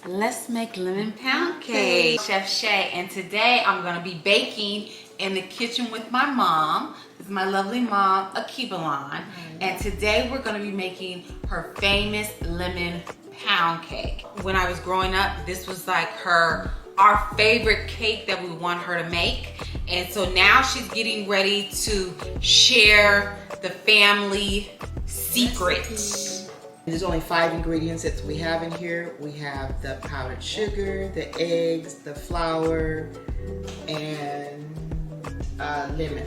Let's make lemon pound cake. Chef Shay, and today I'm gonna be baking in the kitchen with my mom. This is my lovely mom, Akibalon. And today we're gonna be making her famous lemon pound cake. When I was growing up, this was like our favorite cake that we want her to make. And so now she's getting ready to share the family secret. There's only 5 ingredients that we have in here. We have the powdered sugar, the eggs, the flour, and lemon.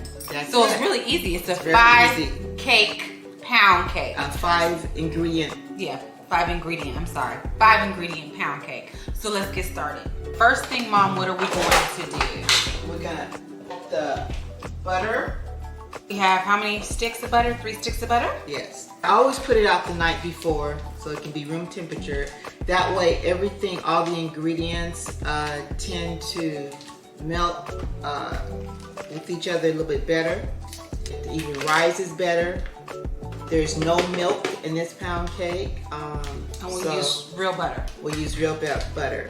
So it's really easy. It's a 5 cake pound cake. A 5 ingredient. Yeah, 5 ingredient, I'm sorry. 5 ingredient pound cake. So let's get started. First thing, Mom, what are we going to do? We're gonna put the butter. We have how many sticks of butter? 3 sticks of butter? Yes. I always put it out the night before so it can be room temperature. That way everything, all the ingredients tend to melt with each other a little bit better. It even rises better. There's no milk in this pound cake. And we'll use real butter. We'll use real butter.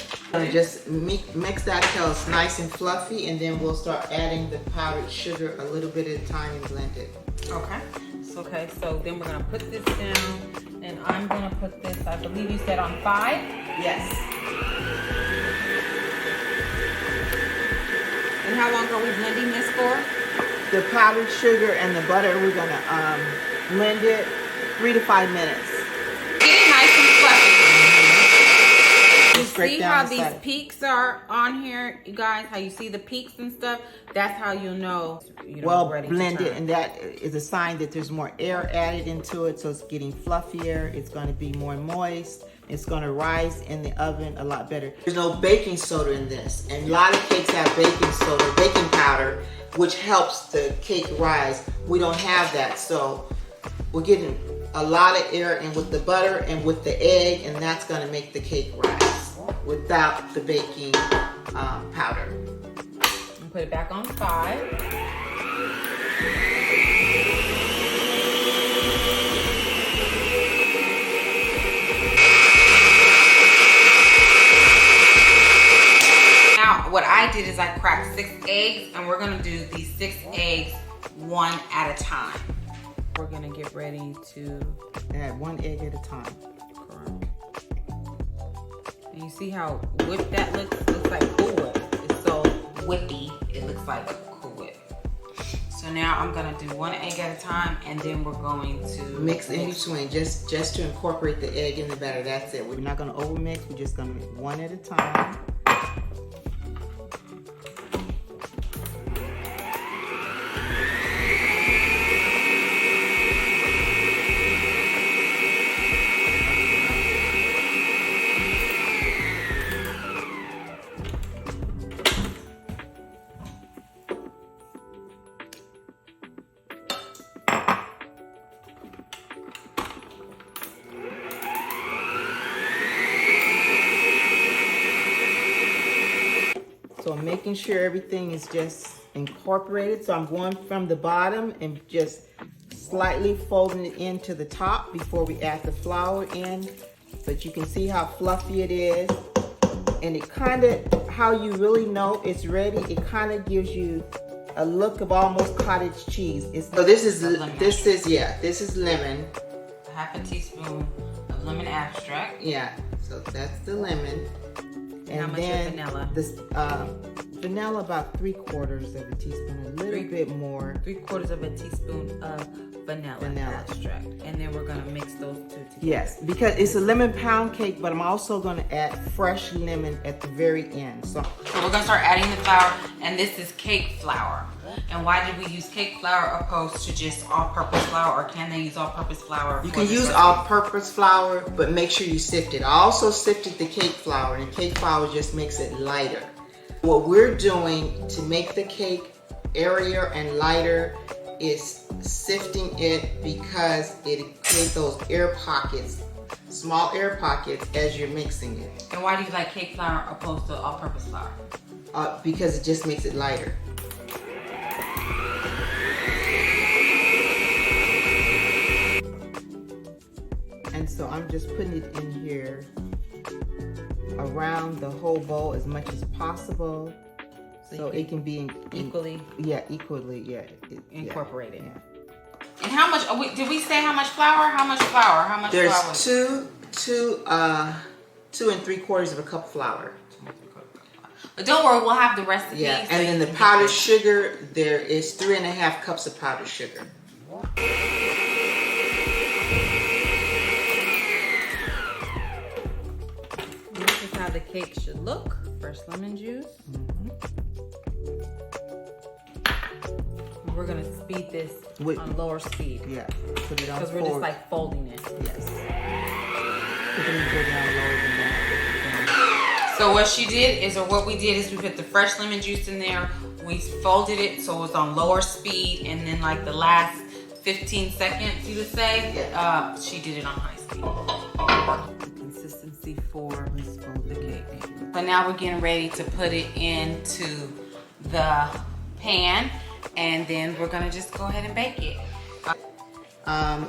Just mix that till it's nice and fluffy, and then we'll start adding the powdered sugar a little bit at a time and blend it. Okay. Okay, so then we're gonna put this down, and I'm gonna put this, I believe you said on 5? Yes. And how long are we blending this for? The powdered sugar and the butter, we're gonna blend it 3 to 5 minutes. Get it nice and fluffy. You Break see down how the these side. peaks are on here, you guys? How you see the peaks and stuff? That's how you'll know. Well blended, and that is a sign that there's more air added into it, so it's getting fluffier. It's going to be more moist. It's going to rise in the oven a lot better. There's no baking soda in this, and a lot of cakes have baking soda, baking powder, which helps the cake rise. We don't have that, so we're getting a lot of air in with the butter and with the egg, and that's going to make the cake rise without the baking powder. Put it back on 5. Now, what I did is I cracked 6 eggs, and we're gonna do these 6 eggs one at a time. We're gonna get ready to add 1 egg at a time. And you see how whipped that looks? It looks like Cool Whip. It's so whippy. It looks like Cool Whip. So now I'm gonna do 1 egg at a time, and then we're going to mix in between, just to incorporate the egg in the batter. That's it. We're not gonna overmix. We're just gonna make 1 at a time. So I'm making sure everything is just incorporated. So I'm going from the bottom and just slightly folding it into the top before we add the flour in. But you can see how fluffy it is. And it kind of, how you really know it's ready, it kind of gives you a look of almost cottage cheese. So this is lemon. Half a teaspoon of lemon extract. Yeah, so that's the lemon. And how much of vanilla? This vanilla, about 3/4 of a teaspoon, a little bit more. 3/4 of a teaspoon of vanilla extract. And then we're gonna mix those 2 together. Yes, because it's a lemon pound cake, but I'm also gonna add fresh lemon at the very end. So we're gonna start adding the flour, and this is cake flour. And why did we use cake flour opposed to just all-purpose flour, or can they use all-purpose flour? You can use all-purpose flour, but make sure you sift it. I also sifted the cake flour, and cake flour just makes it lighter. What we're doing to make the cake airier and lighter is sifting it, because it creates those air pockets, small air pockets, as you're mixing it. And why do you like cake flour opposed to all-purpose flour? Because it just makes it lighter. And so I'm just putting it in here around the whole bowl as much as possible, so it can be equally. Equally. Incorporated. Yeah. And how much? Did we say how much flour? How much flour? How much There's flour? 2 3/4 cup flour. But don't worry, we'll have the recipe. Yeah, so and then the powdered sugar, there is 3.5 cups of powdered sugar. This is how the cake should look. Fresh lemon juice. We're gonna speed this on lower speed. Yeah, put it on because we're just like folding it. Yes. Put it down lower than that. So what she did is, or what we did is, we put the fresh lemon juice in there. We folded it so it was on lower speed, and then like the last 15 seconds, you would say, she did it on high speed. The consistency for the cake. So now we're getting ready to put it into the pan, and then we're gonna just go ahead and bake it.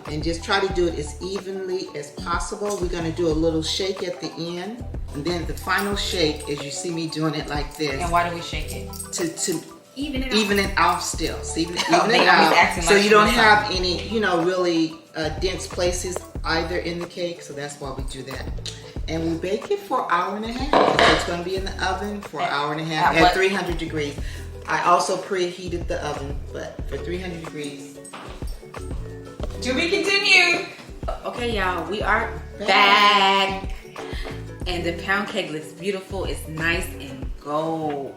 And just try to do it as evenly as possible. We're gonna do a little shake at the end, and then the final shake is you see me doing it like this. And why do we shake it? To even it out still. So even it out, so you don't have any, really dense places either in the cake. So that's why we do that. And we bake it for 1.5 hours. So it's gonna be in the oven for 1.5 hours at 300 degrees. I also preheated the oven, but for 300 degrees. To be continued. Okay, y'all, we are back. And the pound cake looks beautiful. It's nice and golden.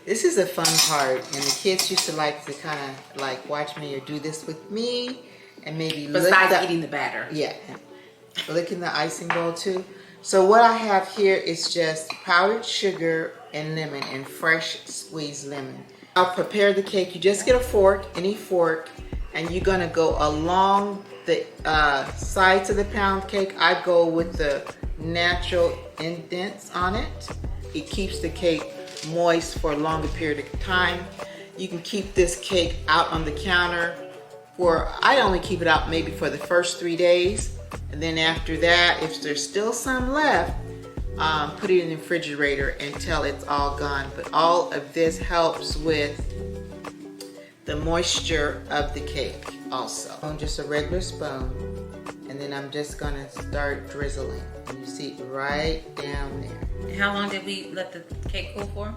This is a fun part, and the kids used to like to kind of like watch me or do this with me, and maybe besides eating the batter. Yeah, lick in the icing bowl too. So what I have here is just powdered sugar and lemon, and fresh squeezed lemon. I'll prepare the cake. You just get a fork, any fork, and you're gonna go along the sides of the pound cake. I go with the natural indents on it. It keeps the cake moist for a longer period of time. You can keep this cake out on the counter for, I only keep it out maybe for the first 3 days, and then after that, if there's still some left, put it in the refrigerator until it's all gone. But all of this helps with the moisture of the cake also. On just a regular spoon, and then I'm just gonna start drizzling, and you see it right down there. How long did we let the cake cool for?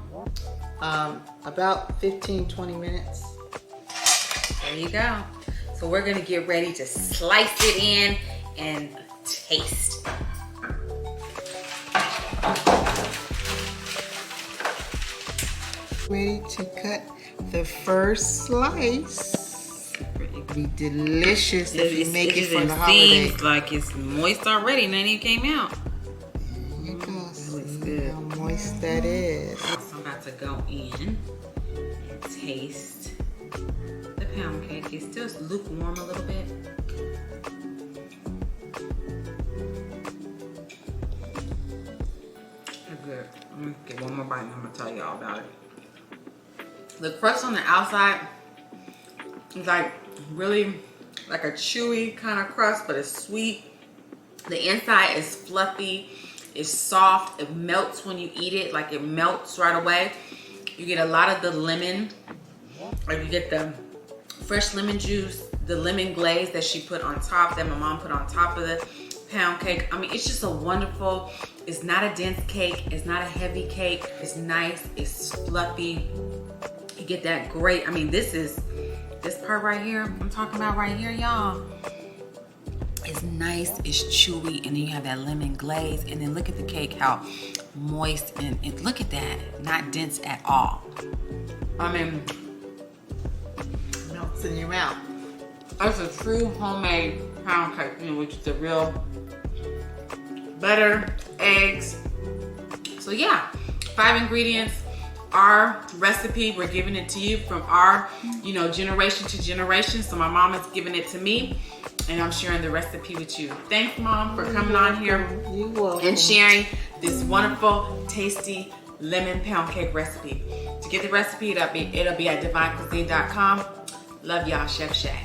About 15-20 minutes. There you go. So we're gonna get ready to slice it in and taste. Ready to cut the first slice. It'll be delicious if you make it for the holiday. Seems like it's moist already and then it came out. Here it goes. That looks good. How moist that is. So I'm about to go in and taste the pound cake. It's still lukewarm a little bit. They're good. I'm gonna get one more bite and I'm gonna tell y'all about it. The crust on the outside is like really like a chewy kind of crust, but it's sweet. The inside is fluffy, it's soft, it melts when you eat it, like it melts right away. You get a lot of the lemon, or you get the fresh lemon juice, the lemon glaze that she put on top, that my mom put on top of the pound cake. I mean, it's just a wonderful, it's not a dense cake, it's not a heavy cake, it's nice, it's fluffy. You get that great, I mean, this part right here, I'm talking about right here, y'all. It's nice, it's chewy, and then you have that lemon glaze, and then look at the cake, how moist, and look at that, not dense at all. I mean, Melts in your mouth. it's a true homemade pound cake, you know, which is the real butter, eggs. So yeah, 5 ingredients. Our recipe, we're giving it to you from our, generation to generation. So my mom is giving it to me, and I'm sharing the recipe with you. Thanks, Mom, for coming on here and sharing this wonderful, tasty lemon pound cake recipe. To get the recipe, it'll be at divinecuisine.com. Love y'all, Chef Shay.